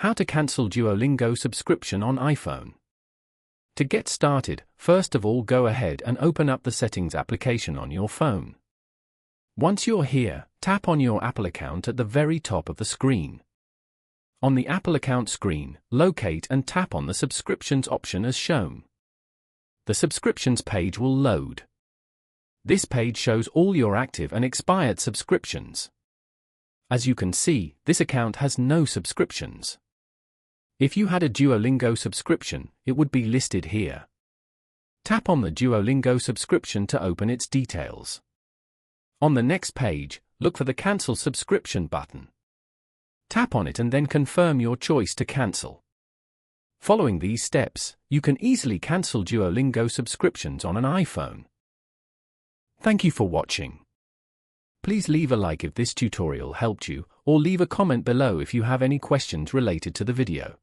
How to cancel Duolingo subscription on iPhone. To get started, first of all go ahead and open up the Settings application on your phone. Once you're here, tap on your Apple account at the very top of the screen. On the Apple account screen, locate and tap on the Subscriptions option as shown. The Subscriptions page will load. This page shows all your active and expired subscriptions. As you can see, this account has no subscriptions. If you had a Duolingo subscription, it would be listed here. Tap on the Duolingo subscription to open its details. On the next page, look for the Cancel Subscription button. Tap on it and then confirm your choice to cancel. Following these steps, you can easily cancel Duolingo subscriptions on an iPhone. Thank you for watching. Please leave a like if this tutorial helped you, or leave a comment below if you have any questions related to the video.